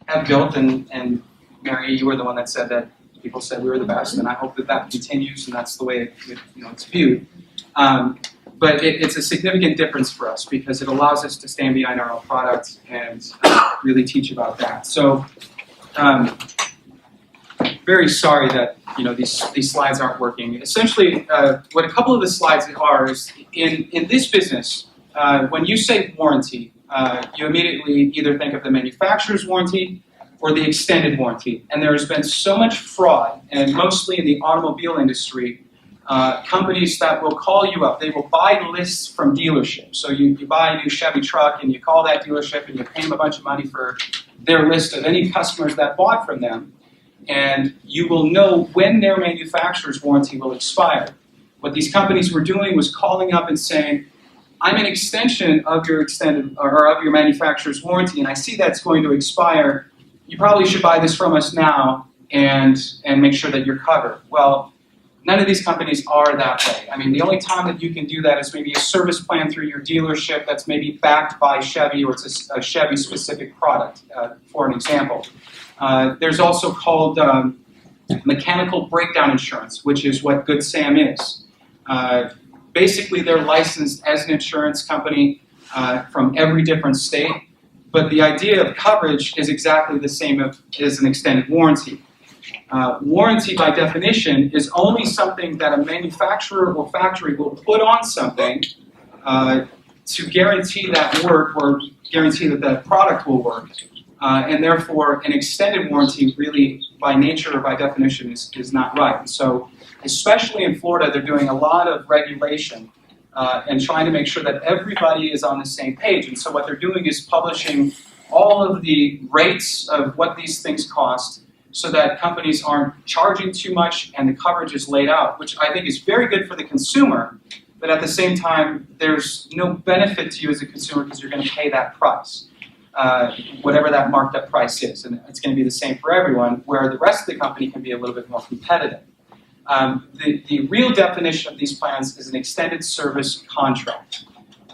have built, and Mary, you were the one that said that people said we were the best, and I hope that that continues, and that's the way it's viewed. But it's a significant difference for us because it allows us to stand behind our own product and really teach about that. So, very sorry that these slides aren't working. Essentially, what a couple of the slides are is in this business, when you say warranty, you immediately either think of the manufacturer's warranty or the extended warranty. And there has been so much fraud, and mostly in the automobile industry, companies that will call you up, they will buy lists from dealerships. So you buy a new Chevy truck and you call that dealership and you pay them a bunch of money for their list of any customers that bought from them. And you will know when their manufacturer's warranty will expire. What these companies were doing was calling up and saying, I'm an extension of your extended or of your manufacturer's warranty, and I see that's going to expire. You probably should buy this from us now and make sure that you're covered. Well, none of these companies are that way. I mean, the only time that you can do that is maybe a service plan through your dealership that's maybe backed by Chevy, or it's a Chevy-specific product, for an example. There's also called mechanical breakdown insurance, which is what Good Sam is. Basically, they're licensed as an insurance company from every different state, but the idea of coverage is exactly the same as an extended warranty. Warranty, by definition, is only something that a manufacturer or factory will put on something to guarantee that work or guarantee that the product will work. And therefore, an extended warranty really, by nature or by definition, is not right. And so, especially in Florida, they're doing a lot of regulation and trying to make sure that everybody is on the same page. And so what they're doing is publishing all of the rates of what these things cost so that companies aren't charging too much and the coverage is laid out, which I think is very good for the consumer, but at the same time, there's no benefit to you as a consumer because you're going to pay that price. Whatever that marked up price is, and it's going to be the same for everyone, where the rest of the company can be a little bit more competitive. The real definition of these plans is an extended service contract,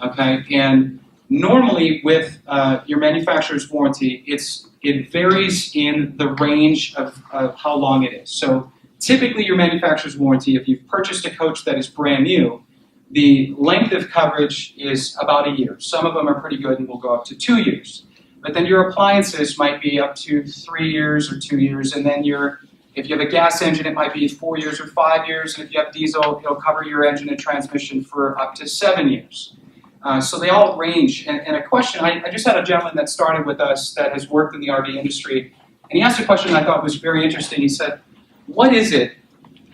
okay? And normally with your manufacturer's warranty, it varies in the range of how long it is. So typically your manufacturer's warranty, if you've purchased a coach that is brand new, the length of coverage is about a year. Some of them are pretty good and will go up to 2 years. But then your appliances might be up to 3 years or 2 years, and then if you have a gas engine, it might be 4 years or 5 years, and if you have diesel, it'll cover your engine and transmission for up to 7 years. So they all range. And a question, I just had a gentleman that started with us that has worked in the RV industry, and he asked a question I thought was very interesting. He said, what is it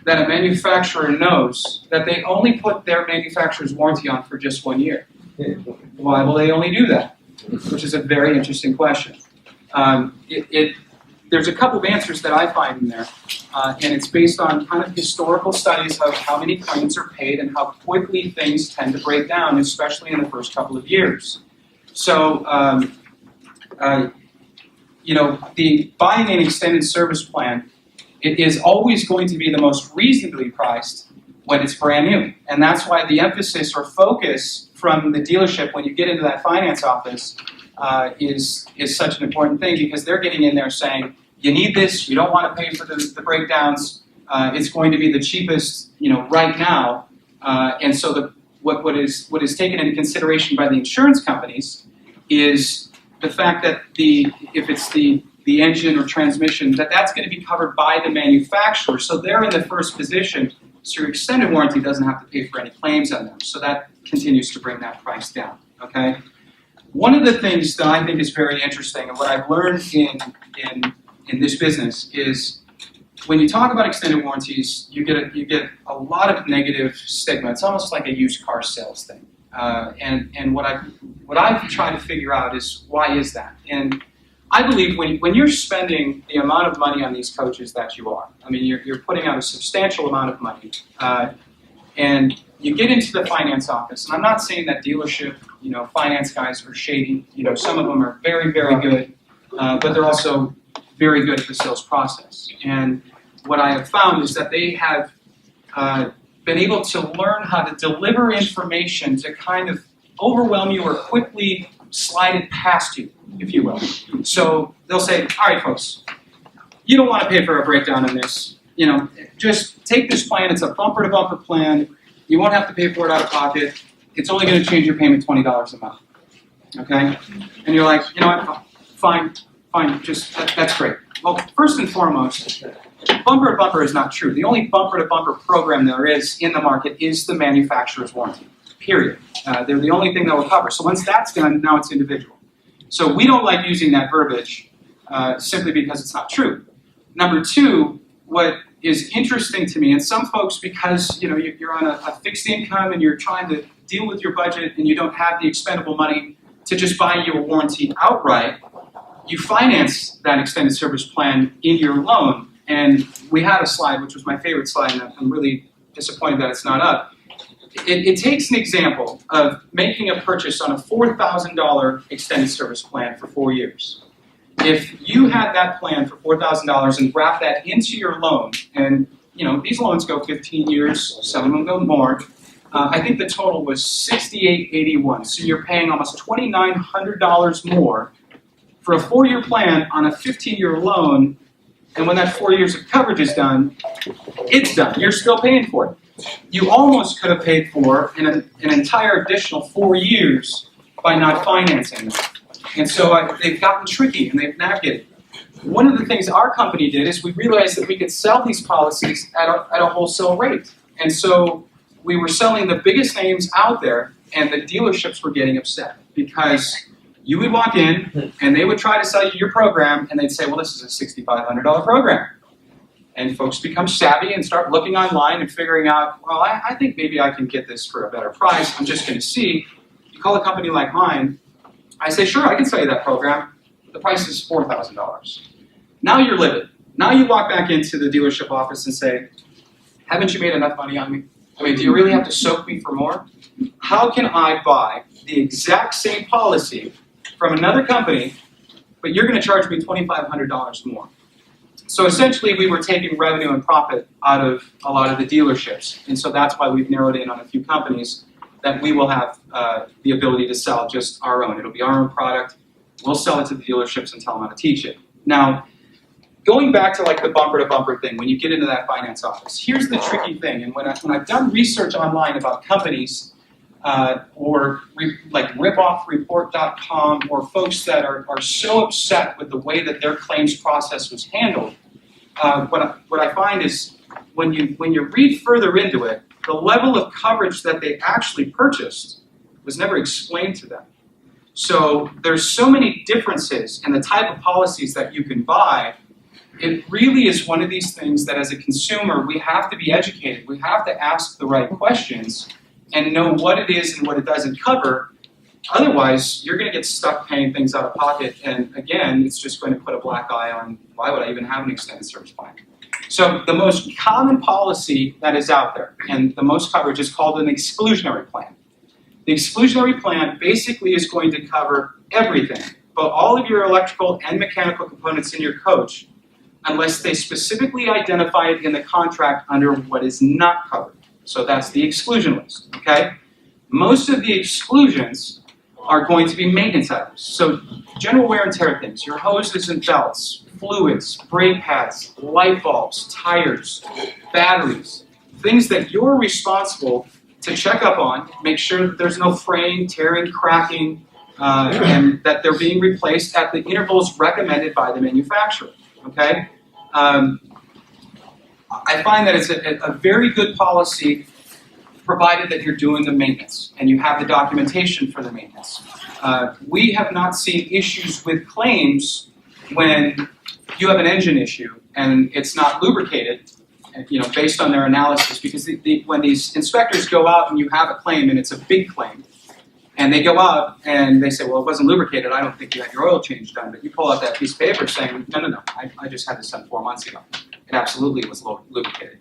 that a manufacturer knows that they only put their manufacturer's warranty on for just 1 year? Why will they only do that? Which is a very interesting question. There's a couple of answers that I find in there, and it's based on kind of historical studies of how many claims are paid and how quickly things tend to break down, especially in the first couple of years. So, the buying an extended service plan, it is always going to be the most reasonably priced when it's brand new. And that's why the emphasis or focus from the dealership when you get into that finance office is such an important thing, because they're getting in there saying, you need this, you don't want to pay for the breakdowns, it's going to be the cheapest right now. And so what is taken into consideration by the insurance companies is the fact that if it's the engine or transmission, that's going to be covered by the manufacturer. So they're in the first position, so your extended warranty doesn't have to pay for any claims on them. So that continues to bring that price down, okay? One of the things that I think is very interesting, and what I've learned in this business, is when you talk about extended warranties, you get a lot of negative stigma. It's almost like a used car sales thing. And what I've tried to figure out is, why is that? And I believe when you're spending the amount of money on these coaches that you are, I mean, you're putting out a substantial amount of money, and you get into the finance office, and I'm not saying that dealership, finance guys are shady. Some of them are very, very good, but they're also very good at the sales process. And what I have found is that they have been able to learn how to deliver information to kind of overwhelm you or quickly slide it past you, if you will. So they'll say, all right, folks, you don't want to pay for a breakdown on this. Just take this plan. It's a bumper-to-bumper plan. You won't have to pay for it out of pocket. It's only going to change your payment $20 a month. Okay? And you're like, you know what? Fine. That's great. Well, first and foremost, bumper-to-bumper is not true. The only bumper-to-bumper program there is in the market is the manufacturer's warranty, period. They're the only thing that will cover. So once that's done, now it's individual. So we don't like using that verbiage simply because it's not true. Number two, what is interesting to me, and some folks, because you're on a fixed income and you're trying to deal with your budget and you don't have the expendable money to just buy you a warranty outright, you finance that extended service plan in your loan. And we had a slide, which was my favorite slide, and I'm really disappointed that it's not up. It takes an example of making a purchase on a $4,000 extended service plan for 4 years. If you had that plan for $4,000 and wrap that into your loan, and these loans go 15 years, some of them go more, I think the total was $68.81. So you're paying almost $2,900 more for a 4-year plan on a 15-year loan, and when that 4 years of coverage is done, it's done. You're still paying for it. You almost could have paid for an entire additional 4 years by not financing them. And so they've gotten tricky and they've navigated. One of the things our company did is we realized that we could sell these policies at a wholesale rate. And so we were selling the biggest names out there, and the dealerships were getting upset because you would walk in and they would try to sell you your program, and they'd say, well, this is a $6,500 program. And folks become savvy and start looking online and figuring out, well, I think maybe I can get this for a better price. I'm just going to see. You call a company like mine, I say, sure, I can sell you that program. The price is $4,000. Now you're livid. Now you walk back into the dealership office and say, haven't you made enough money on me? I mean, do you really have to soak me for more? How can I buy the exact same policy from another company, but you're going to charge me $2,500 more? So essentially, we were taking revenue and profit out of a lot of the dealerships. And so that's why we've narrowed in on a few companies that we will have the ability to sell just our own. It'll be our own product. We'll sell it to the dealerships and tell them how to teach it. Now, going back to like the bumper-to-bumper thing, when you get into that finance office, here's the tricky thing. And when I've done research online about companies or like ripoffreport.com or folks that are so upset with the way that their claims process was handled, what I find is when you read further into it, the level of coverage that they actually purchased was never explained to them. So there's so many differences in the type of policies that you can buy. It really is one of these things that as a consumer, we have to be educated. We have to ask the right questions and know what it is and what it doesn't cover. Otherwise, you're going to get stuck paying things out of pocket. And again, it's just going to put a black eye on why would I even have an extended service plan. So the most common policy that is out there and the most coverage is called an exclusionary plan. The exclusionary plan basically is going to cover everything, but all of your electrical and mechanical components in your coach, unless they specifically identify it in the contract under what is not covered. So that's the exclusion list, okay? Most of the exclusions are going to be maintenance items. So general wear and tear things, your hoses and belts, fluids, brake pads, light bulbs, tires, batteries, things that you're responsible to check up on, make sure that there's no fraying, tearing, cracking, and that they're being replaced at the intervals recommended by the manufacturer, okay? I find that it's a very good policy provided that you're doing the maintenance and you have the documentation for the maintenance. We have not seen issues with claims when you have an engine issue and it's not lubricated, based on their analysis, because when these inspectors go out and you have a claim and it's a big claim, and they go out and they say, well, it wasn't lubricated, I don't think you had your oil change done, but you pull out that piece of paper saying, no, I just had this done 4 months ago. It absolutely was lubricated.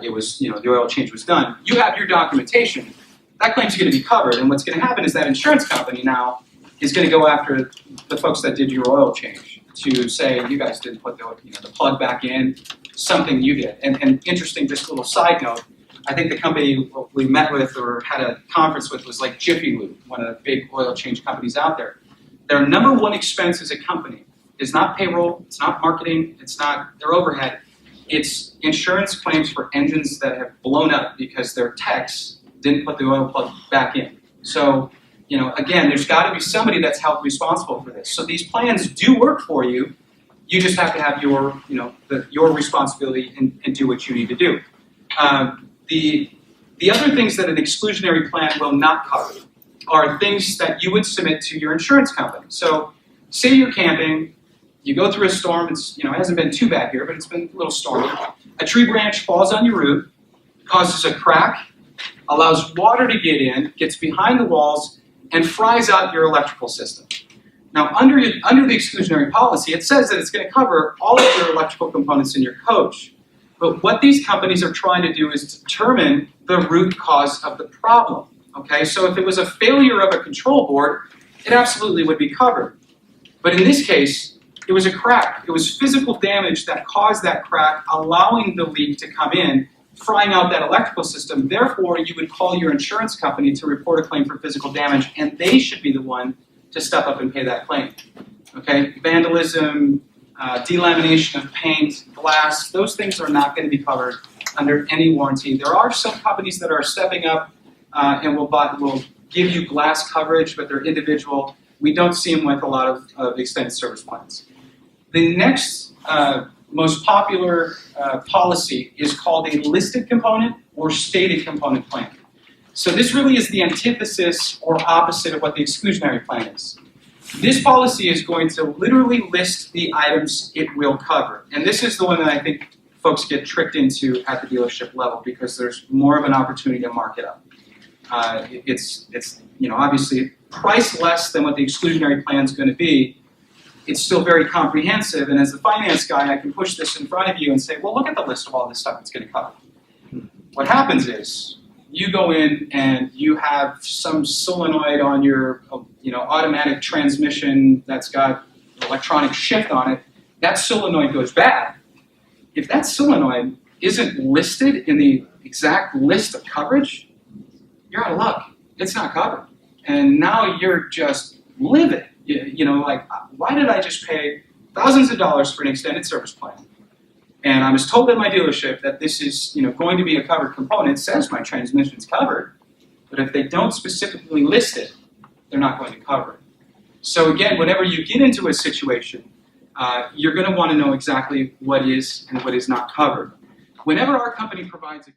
It was, the oil change was done. You have your documentation. That claim's going to be covered, and what's going to happen is that insurance company now is going to go after the folks that did your oil change to say, you guys didn't put the plug back in, something you did. And interesting, just a little side note, I think the company we met with or had a conference with was like Jiffy Lube, one of the big oil change companies out there. Their number one expense as a company is not payroll, it's not marketing, it's not their overhead. It's insurance claims for engines that have blown up because their techs didn't put the oil plug back in. So, again, there's got to be somebody that's held responsible for this. So these plans do work for you. You just have to have your, your responsibility and do what you need to do. The other things that an exclusionary plan will not cover are things that you would submit to your insurance company. So, say you're camping, you go through a storm. It's, it hasn't been too bad here, but it's been a little stormy. A tree branch falls on your roof, causes a crack, allows water to get in, gets behind the walls, and fries out your electrical system. Now, under the exclusionary policy, it says that it's going to cover all of your electrical components in your coach. But what these companies are trying to do is determine the root cause of the problem. Okay, so if it was a failure of a control board, it absolutely would be covered. But in this case, it was a crack. It was physical damage that caused that crack, allowing the leak to come in, frying out that electrical system. Therefore, you would call your insurance company to report a claim for physical damage, and they should be the one to step up and pay that claim. Okay, vandalism, delamination of paint, glass, those things are not going to be covered under any warranty. There are some companies that are stepping up and will give you glass coverage, but they're individual. We don't see them with a lot of extended service plans. The next most popular policy is called a listed component or stated component plan. So this really is the antithesis or opposite of what the exclusionary plan is. This policy is going to literally list the items it will cover. And this is the one that I think folks get tricked into at the dealership level because there's more of an opportunity to mark it up. It's obviously priced less than what the exclusionary plan is going to be. It's still very comprehensive, and as a finance guy, I can push this in front of you and say, well, look at the list of all this stuff it's going to cover. What happens is, you go in and you have some solenoid on your automatic transmission that's got electronic shift on it. That solenoid goes bad. If that solenoid isn't listed in the exact list of coverage, you're out of luck. It's not covered. And now you're just livid. Why did I just pay thousands of dollars for an extended service plan? And I was told at my dealership that this is going to be a covered component. It says my transmission's covered. But if they don't specifically list it, they're not going to cover it. So again, whenever you get into a situation, you're going to want to know exactly what is and what is not covered. Whenever our company provides a